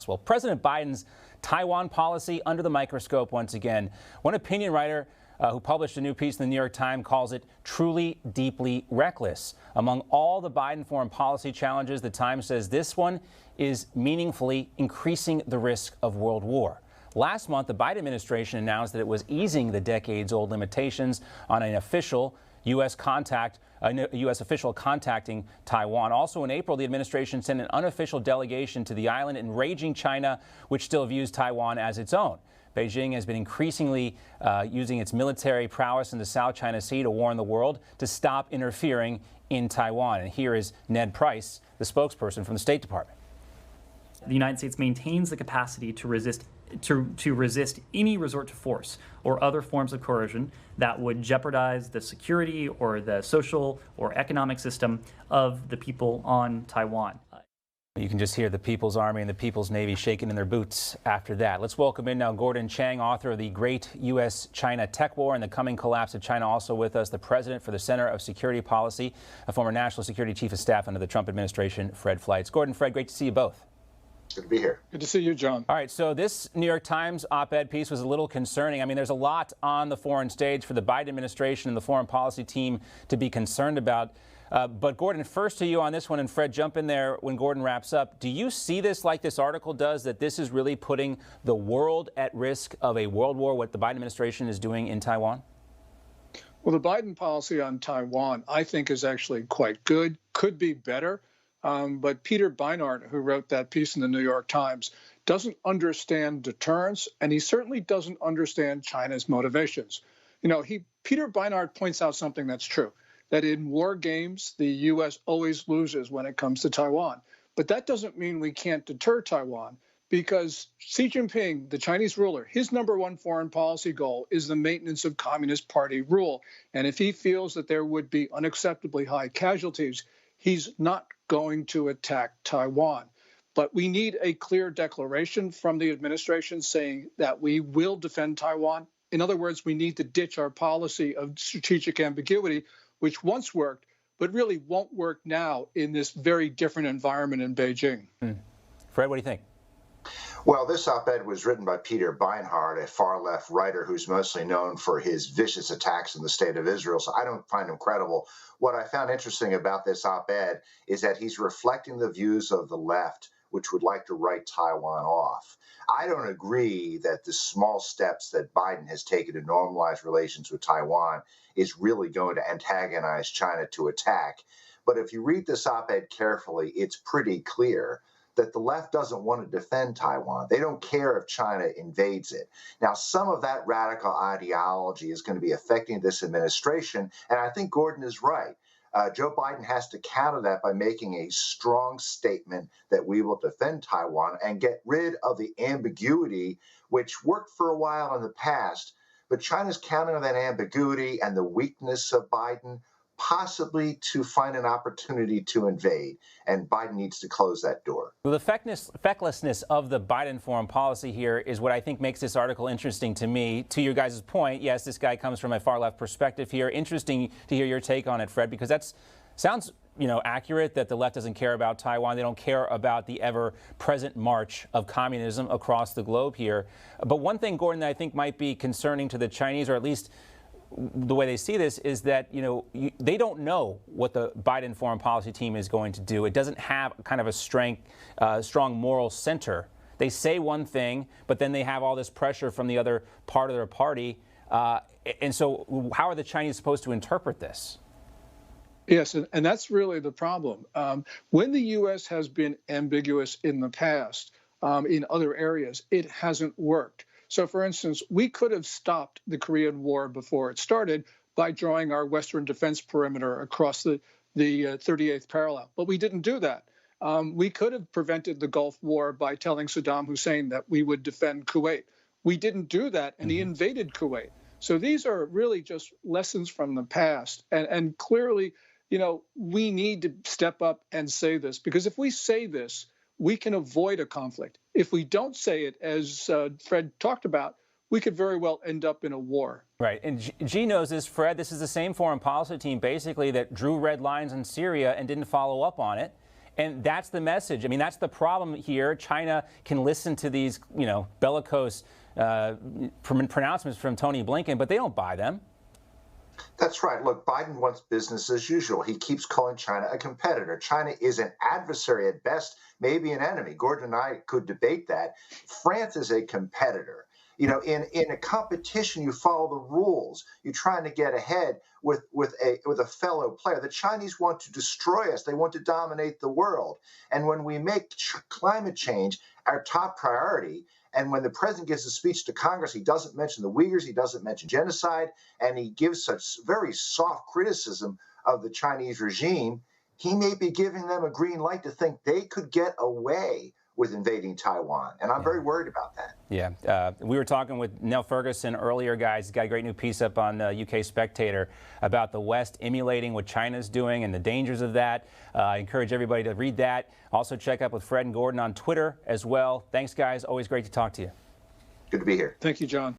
results. Well, President Biden's Taiwan policy under the microscope once again. One opinion writer who published a new piece in the New York Times calls it truly, deeply reckless. Among all the Biden foreign policy challenges, the Times says this one is meaningfully increasing the risk of world war. Last month, the Biden administration announced that it was easing the decades-old limitations on an official U.S. official contacting Taiwan. Also in April, the administration sent an unofficial delegation to the island, enraging China, which still views Taiwan as its own. Beijing has been increasingly using its military prowess in the South China Sea to warn the world to stop interfering in Taiwan. And here is Ned Price, the spokesperson from the State Department. The United States maintains the capacity to resist any resort to force or other forms of coercion that would jeopardize the security or the social or economic system of the people on Taiwan. You can just hear the People's Army and the People's Navy shaking in their boots after that. Let's welcome in now Gordon Chang, author of The Great U.S.-China Tech War and the Coming Collapse of China. Also with us, the president for the Center of Security Policy, a former National Security Chief of Staff under the Trump administration, Fred Fleitz. Gordon, Fred, great to see you both. Good to be here. Good to see you, John. All right, so this New York Times op-ed piece was a little concerning. I mean, there's a lot on the foreign stage for the Biden administration and the foreign policy team to be concerned about. But Gordon, first to you on this one, and Fred, jump in there when Gordon wraps up. Do you see this like this article does, that this is really putting the world at risk of a world war, what the Biden administration is doing in Taiwan? Well, the Biden policy on Taiwan, I think, is actually quite good, could be better. But Peter Beinart, who wrote that piece in the New York Times, doesn't understand deterrence, and he certainly doesn't understand China's motivations. You know, Peter Beinart points out something that's true, that in war games, the U.S. always loses when it comes to Taiwan. But that doesn't mean we can't deter Taiwan, because Xi Jinping, the Chinese ruler, his #1 foreign policy goal is the maintenance of Communist Party rule. And if he feels that there would be unacceptably high casualties, he's not going to attack Taiwan. But we need a clear declaration from the administration saying that we will defend Taiwan. In other words, we need to ditch our policy of strategic ambiguity, which once worked, but really won't work now in this very different environment in Beijing. Fred, what do you think? Well, this op-ed was written by Peter Beinart, a far-left writer who's mostly known for his vicious attacks on the state of Israel, so I don't find him credible. What I found interesting about this op-ed is that he's reflecting the views of the left, which would like to write Taiwan off. I don't agree that the small steps that Biden has taken to normalize relations with Taiwan is really going to antagonize China to attack. But if you read this op-ed carefully, it's pretty clear that the left doesn't want to defend Taiwan. They don't care if China invades it. Now, some of that radical ideology is going to be affecting this administration, and I think Gordon is right. Joe Biden has to counter that by making a strong statement that we will defend Taiwan and get rid of the ambiguity, which worked for a while in the past. But China's counting on that ambiguity and the weakness of Biden, possibly to find an opportunity to invade, and Biden needs to close that door. Well, the fecklessness of the Biden foreign policy here is what I think makes this article interesting to me. To your guys' point, yes, this guy comes from a far-left perspective here. Interesting to hear your take on it, Fred, because that sounds, accurate, that the left doesn't care about Taiwan. They don't care about the ever-present march of communism across the globe here. But one thing, Gordon, that I think might be concerning to the Chinese, or at least the way they see this, is that, they don't know what the Biden foreign policy team is going to do. It doesn't have kind of a strong moral center. They say one thing, but then they have all this pressure from the other part of their party. And so how are the Chinese supposed to interpret this? Yes, and that's really the problem. When the U.S. has been ambiguous in the past in other areas, it hasn't worked. So, for instance, we could have stopped the Korean War before it started by drawing our Western defense perimeter across the 38th parallel, but we didn't do that. We could have prevented the Gulf War by telling Saddam Hussein that we would defend Kuwait. We didn't do that, and he invaded Kuwait. So these are really just lessons from the past, and clearly, we need to step up and say this, because if we say this, we can avoid a conflict. If we don't say it, as Fred talked about, we could very well end up in a war. Right. And G knows this, Fred. This is the same foreign policy team, basically, that drew red lines in Syria and didn't follow up on it. And that's the message. I mean, that's the problem here. China can listen to these, bellicose pronouncements from Tony Blinken, but they don't buy them. That's right. Look, Biden wants business as usual. He keeps calling China a competitor. China is an adversary at best, maybe an enemy. Gordon and I could debate that. France is a competitor. In a competition, you follow the rules. You're trying to get ahead with a fellow player. The Chinese want to destroy us. They want to dominate the world. And when we make climate change our top priority, and when the president gives a speech to Congress, he doesn't mention the Uyghurs, he doesn't mention genocide, and he gives such very soft criticism of the Chinese regime, he may be giving them a green light to think they could get away with invading Taiwan. And I'm very worried about that. Yeah. We were talking with Neil Ferguson earlier, guys. He's got a great new piece up on the UK Spectator about the West emulating what China's doing and the dangers of that. I encourage everybody to read that. Also check up with Fred and Gordon on Twitter as well. Thanks, guys. Always great to talk to you. Good to be here. Thank you, John.